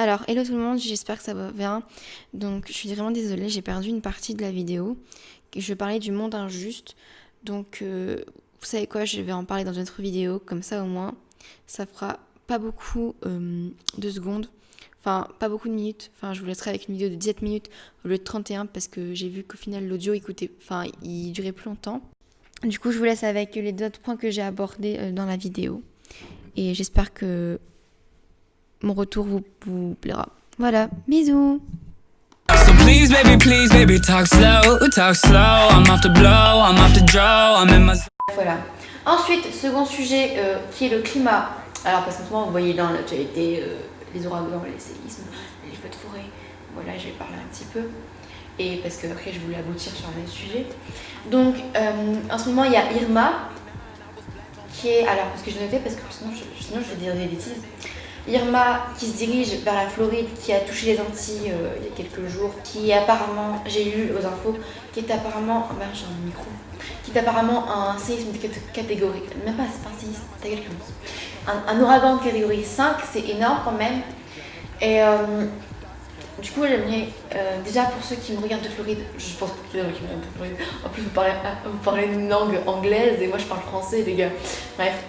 Alors, hello tout le monde, j'espère que ça va bien. Donc, je suis vraiment désolée, j'ai perdu une partie de la vidéo. Je parlais du monde injuste. Donc, vous savez quoi, je vais en parler dans une autre vidéo, comme ça au moins, ça fera pas beaucoup de secondes. Enfin, pas beaucoup de minutes. Enfin, je vous laisserai avec une vidéo de 17 minutes au lieu de 31 parce que j'ai vu qu'au final, l'audio, il durait plus longtemps. Du coup, je vous laisse avec les autres points que j'ai abordés dans la vidéo. Et j'espère que mon retour vous plaira. Voilà, bisous. So please, baby, talk slow. I'm off the blow, I'm off the draw, I'm in my... Voilà. Ensuite, second sujet qui est le climat. Alors, parce qu'en ce moment, vous voyez dans l'actualité les ouragans, les séismes, les feux de forêt. Voilà, je vais parler un petit peu. Et parce que après, je voulais aboutir sur un autre sujet. Donc, en ce moment, il y a Irma qui est... Alors, parce que je notais, parce que sinon je vais dire des bêtises. Irma qui se dirige vers la Floride, qui a touché les Antilles il y a quelques jours, qui est apparemment, j'ai lu aux infos, qui est apparemment, oh merde j'ai un micro, qui est apparemment un séisme de catégorie, même pas c'est pas un séisme, t'as quelque chose, un ouragan de catégorie 5, c'est énorme quand même. Et du coup j'aimerais, déjà pour ceux qui me regardent de Floride, je pense pas qu'il y en a qui me regardent de Floride, en plus vous parlez une langue anglaise et moi je parle français les gars, bref.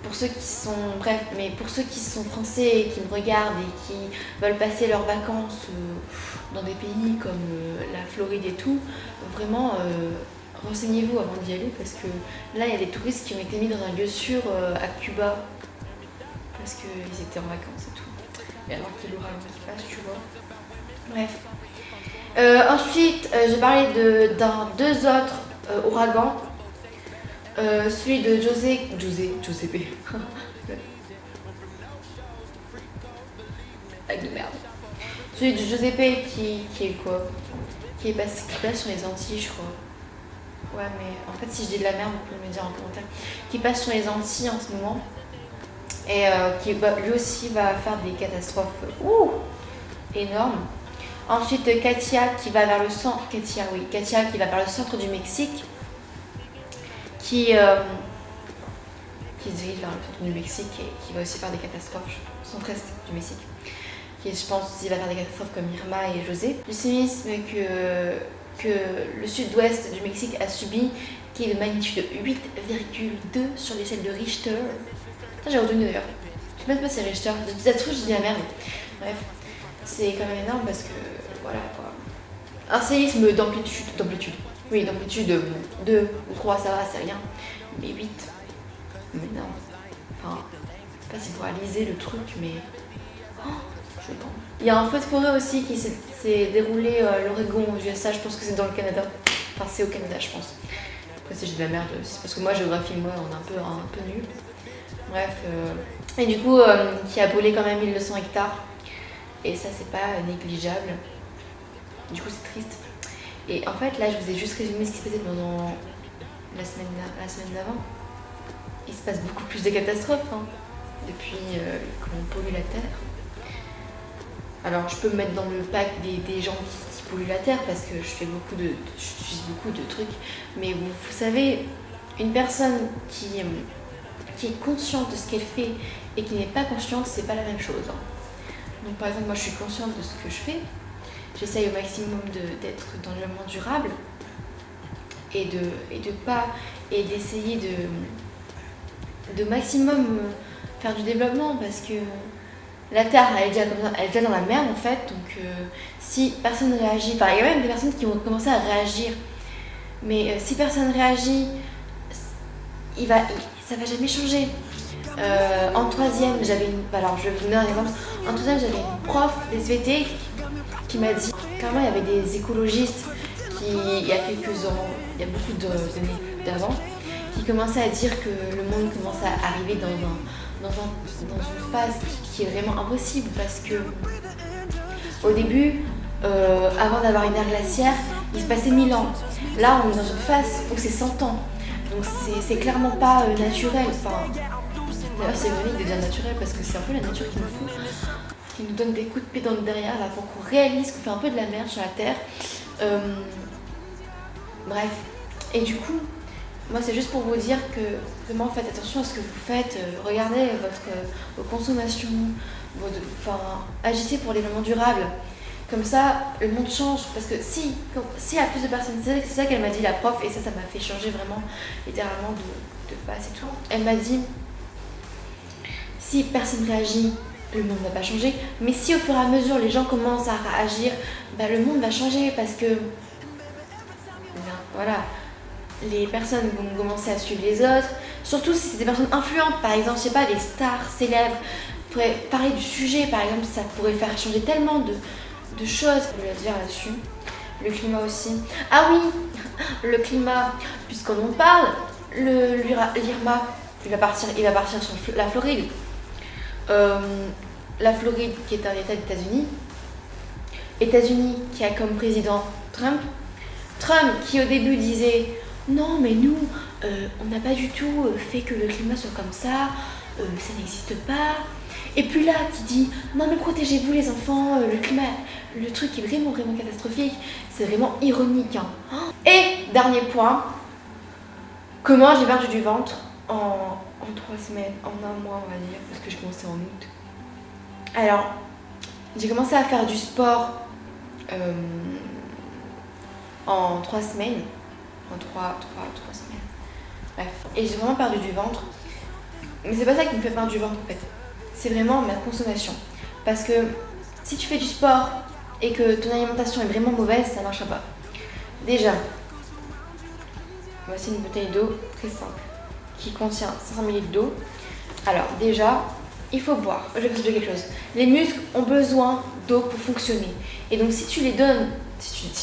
Pour ceux qui sont, mais pour ceux qui sont français et qui me regardent et qui veulent passer leurs vacances dans des pays comme la Floride et tout, vraiment renseignez-vous avant d'y aller parce que là il y a des touristes qui ont été mis dans un lieu sûr à Cuba parce qu'ils étaient en vacances et tout. Et alors qu'il y a l'ouragan qui passe, tu vois. Bref. Ensuite, j'ai parlé deux autres ouragans. Celui de Giuseppe. Ah de merde. Celui de Giuseppe qui est quoi qui passe sur les Antilles, je crois. Ouais, mais en fait, si je dis de la merde, vous pouvez me dire en commentaire. Qui passe sur les Antilles en ce moment. Et qui lui aussi va faire des catastrophes énormes. Ensuite, Katia qui va vers le centre. Katia qui va vers le centre du Mexique. Qui se dirige vers le centre du Mexique et qui va aussi faire des catastrophes, centre-est du Mexique, qui je pense aussi va faire des catastrophes comme Irma et José. Le séisme que le sud-ouest du Mexique a subi, qui est de magnitude 8,2 sur l'échelle de Richter. Ça j'ai retenu d'ailleurs. Je sais même pas si c'est Richter, ça se trouve je dis la merde. Bref, c'est quand même énorme parce que voilà quoi. Un séisme d'amplitude. Oui, d'amplitude 2 ou 3, ça va, c'est rien. Mais 8, mais non. Enfin, je sais pas si vous réalisez le truc, mais... Oh, je pense. Il y a un feu de forêt aussi qui s'est déroulé à l'Oregon, aux USA, je pense que c'est dans le Canada. Enfin, c'est au Canada, je pense. Après, c'est juste de la merde, c'est parce que moi, géographie, moi, on est un peu nul. Bref. Et du coup, qui a brûlé quand même 1200 hectares. Et ça, c'est pas négligeable. Du coup, c'est triste. Et en fait, là, je vous ai juste résumé ce qui se passait pendant la semaine d'avant. Il se passe beaucoup plus de catastrophes depuis qu'on pollue la Terre. Alors, je peux me mettre dans le pack des gens qui polluent la Terre parce que j'utilise beaucoup de trucs. Mais vous savez, une personne qui est consciente de ce qu'elle fait et qui n'est pas consciente, c'est pas la même chose. Donc, par exemple, moi, je suis consciente de ce que je fais. J'essaye au maximum d'être dans le développement durable et d'essayer de maximum faire du développement parce que la Terre elle est déjà dans la merde en fait, donc si personne ne réagit, enfin il y a même des personnes qui vont commencer à réagir, mais si personne réagit, ça va jamais changer. En troisième, alors je vais vous donner un exemple. En troisième, j'avais une prof d'SVT qui m'a dit, carrément il y avait des écologistes qui, il y a beaucoup d'années d'avant, qui commençaient à dire que le monde commence à arriver dans une phase qui est vraiment impossible parce que au début, avant d'avoir une ère glaciaire, il se passait 1000 ans. Là, on est dans une phase où c'est 100 ans. Donc c'est clairement pas naturel. Enfin, d'ailleurs, c'est ironique de dire naturel parce que c'est un peu la nature qui nous donne des coups de pied dans le derrière là, pour qu'on réalise qu'on fait un peu de la merde sur la Terre. Bref. Et du coup, moi c'est juste pour vous dire que vraiment faites attention à ce que vous faites. Regardez vos consommations, enfin, agissez pour les développement durable. Comme ça, le monde change. Parce que si il y a plus de personnes, c'est ça qu'elle m'a dit, la prof, et ça m'a fait changer vraiment, littéralement, de face et tout. Elle m'a dit, si personne réagit, le monde ne va pas changer. Mais si au fur et à mesure, les gens commencent à réagir, bah, le monde va changer parce que, voilà, les personnes vont commencer à suivre les autres. Surtout si c'est des personnes influentes, par exemple, je sais pas, des stars célèbres. On pourrait parler du sujet, par exemple, ça pourrait faire changer tellement de choses. Je voulais dire là-dessus. Le climat aussi. Ah oui, le climat, puisqu'on en parle, l'Irma, il va partir sur la Floride. La Floride qui est un état des États-Unis. États-Unis qui a comme président Trump. Trump qui au début disait non mais nous on n'a pas du tout fait que le climat soit comme ça n'existe pas. Et puis là qui dit non mais protégez-vous les enfants, le climat, le truc est vraiment vraiment catastrophique, c'est vraiment ironique hein. Et dernier point, comment j'ai perdu du ventre en 3 semaines, en un mois on va dire, parce que j'ai commencé en août. Alors j'ai commencé à faire du sport en 3 semaines, en 3 semaines, bref, et j'ai vraiment perdu du ventre, mais c'est pas ça qui me fait perdre du ventre en fait, c'est vraiment ma consommation, parce que si tu fais du sport et que ton alimentation est vraiment mauvaise, ça marchera pas. Déjà, voici une bouteille d'eau très simple, qui contient 500 ml d'eau. Alors déjà, il faut boire, je vais vous expliquer quelque chose, les muscles ont besoin d'eau pour fonctionner, et donc si tu les donnes, si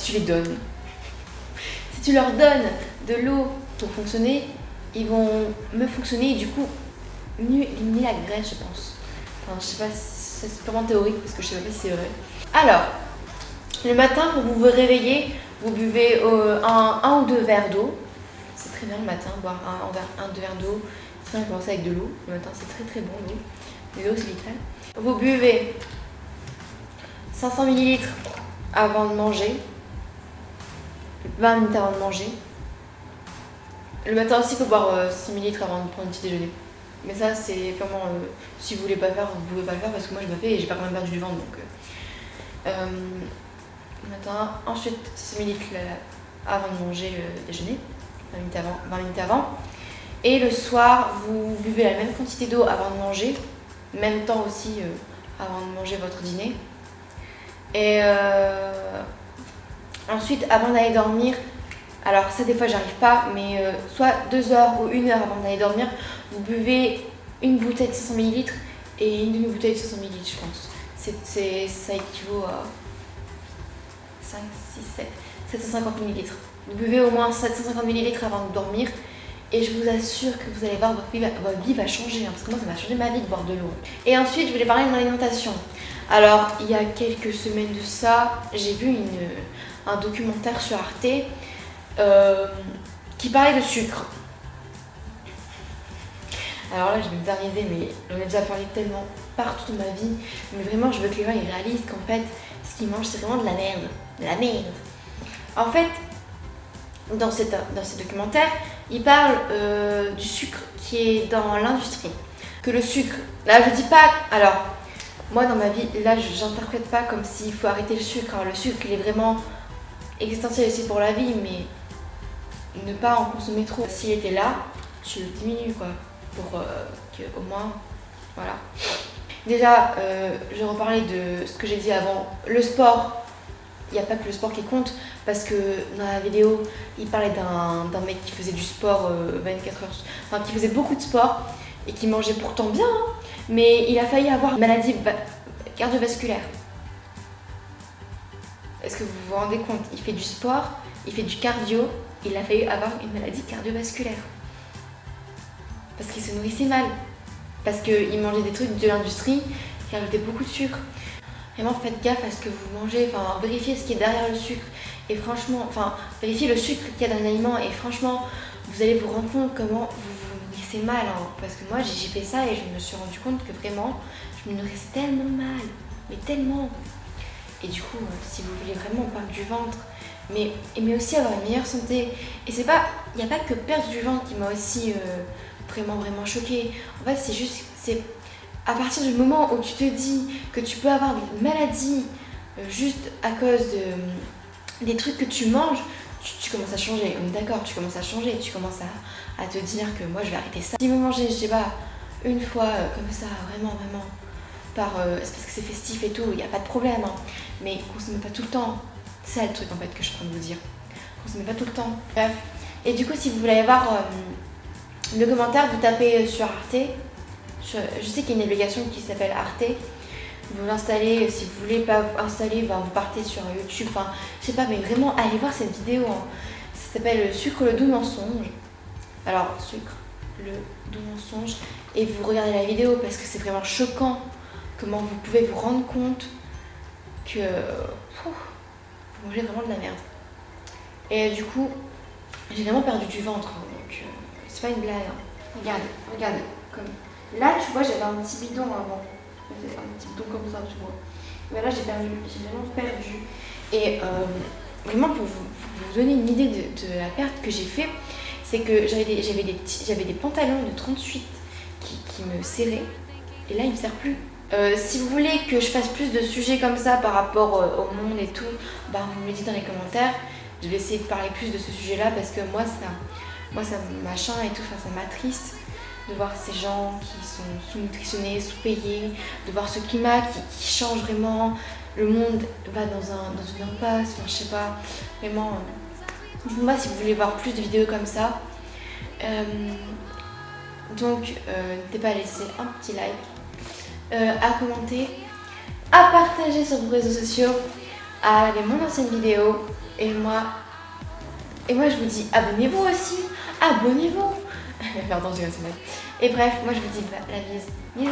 tu leur donnes de l'eau pour fonctionner, ils vont mieux fonctionner et du coup mieux éliminer la graisse, je pense. Enfin, je sais pas si c'est purement théorique parce que je sais pas si c'est vrai. Alors, le matin, quand vous vous réveillez, vous buvez un ou deux verres d'eau. C'est très bien le matin, boire un ou deux verres d'eau. C'est très bien de commencer avec de l'eau. Le matin, c'est très très bon l'eau. L'eau, c'est vital. Vous buvez 500 ml avant de manger. 20 minutes avant de manger. Le matin aussi, il faut boire 6 ml avant de prendre un petit déjeuner. Mais ça, c'est vraiment. Si vous voulez pas le faire, vous pouvez pas le faire parce que moi je le fais et j'ai pas quand même perdu du ventre donc. Le matin, ensuite 6 ml avant de manger le déjeuner, 20 minutes avant. Et le soir, vous buvez la même quantité d'eau avant de manger, même temps aussi avant de manger votre dîner. Et ensuite, avant d'aller dormir, alors ça des fois j'arrive pas, mais soit 2 heures ou 1 heure avant d'aller dormir, vous buvez une bouteille de 500 ml et une demi-bouteille de 500 ml je pense. Ça équivaut à 5, 6, 7, 750 ml. Vous buvez au moins 750 ml avant de dormir et je vous assure que vous allez voir votre vie va changer, hein, parce que moi ça m'a changé ma vie de boire de l'eau. Et ensuite je voulais parler de mon alimentation. Alors il y a quelques semaines de ça, j'ai vu un documentaire sur Arte qui parlait de sucre. Alors là je vais me bizarriser mais j'en ai déjà parlé tellement partout dans ma vie, mais vraiment je veux que les gens ils réalisent qu'en fait ce qu'ils mangent c'est vraiment de la merde. De la merde. En fait, dans ce documentaire, il parle du sucre qui est dans l'industrie. Que le sucre, là je dis pas, alors moi dans ma vie, là j'interprète pas comme s'il faut arrêter le sucre. Alors, le sucre il est vraiment existentiel aussi pour la vie, mais ne pas en consommer trop. S'il était là, tu le diminues quoi, pour que au moins, voilà. Déjà, je reparlais de ce que j'ai dit avant, le sport. Il n'y a pas que le sport qui compte, parce que dans la vidéo, il parlait d'un mec qui faisait du sport 24 heures, enfin qui faisait beaucoup de sport et qui mangeait pourtant bien, hein, mais il a failli avoir une maladie cardiovasculaire. Est-ce que vous vous rendez compte? Il fait du sport, il fait du cardio, il a failli avoir une maladie cardiovasculaire. Parce qu'il se nourrissait mal, parce qu'il mangeait des trucs de l'industrie qui rajoutaient beaucoup de sucre. Vraiment faites gaffe à ce que vous mangez, enfin vérifiez ce qui est derrière le sucre et franchement, enfin vérifiez le sucre qu'il y a dans l'aliment et franchement vous allez vous rendre compte comment vous vous nourrissez mal hein. Parce que moi j'ai fait ça et je me suis rendu compte que vraiment je me nourrissais tellement mal, mais tellement. Et du coup si vous voulez vraiment perdre du ventre, mais aussi avoir une meilleure santé, et c'est pas, il n'y a pas que perdre du ventre qui m'a aussi vraiment choquée. En fait c'est juste, à partir du moment où tu te dis que tu peux avoir une maladie juste à cause des trucs que tu manges, tu commences à changer. On est d'accord, tu commences à changer, tu commences à te dire que moi je vais arrêter ça. Si vous mangez, je sais pas, une fois comme ça, vraiment, c'est parce que c'est festif et tout, il n'y a pas de problème, hein. Mais consommez pas tout le temps. C'est ça le truc en fait que je suis en train de vous dire. Consommez pas tout le temps. Bref. Et du coup, si vous voulez aller voir le commentaire, vous tapez sur Arte. Je sais qu'il y a une application qui s'appelle Arte. Vous l'installez, si vous voulez pas installer, vous partez sur YouTube. Enfin, je sais pas, mais vraiment, allez voir cette vidéo. Hein. Ça s'appelle Sucre le doux mensonge. Alors, Sucre le doux mensonge. Et vous regardez la vidéo parce que c'est vraiment choquant comment vous pouvez vous rendre compte que vous mangez vraiment de la merde. Et du coup, j'ai vraiment perdu du ventre. Hein, donc, c'est pas une blague. Hein. Regarde. Comme... Là, tu vois, j'avais un petit bidon avant. J'avais un petit bidon comme ça, tu vois. Mais là, j'ai vraiment perdu. Et vraiment, pour vous donner une idée de la perte que j'ai fait, c'est que j'avais des pantalons de 38 qui me serraient. Et là, ils me serrent plus. Si vous voulez que je fasse plus de sujets comme ça par rapport au monde et tout, vous me le dites dans les commentaires. Je vais essayer de parler plus de ce sujet-là parce que moi, ça machin et tout, ça m'attriste de voir ces gens qui sont sous-nutritionnés, sous-payés, de voir ce climat qui change vraiment. Le monde va dans une impasse, je sais pas, vraiment. Dites-moi si vous voulez voir plus de vidéos comme ça. Donc, n'hésitez pas à laisser un petit like, à commenter, à partager sur vos réseaux sociaux, à regarder mon ancienne vidéo. Et moi, je vous dis abonnez-vous aussi, abonnez-vous. Pardon, j'ai mal. Et bref, moi je vous dis la bise. Bisous.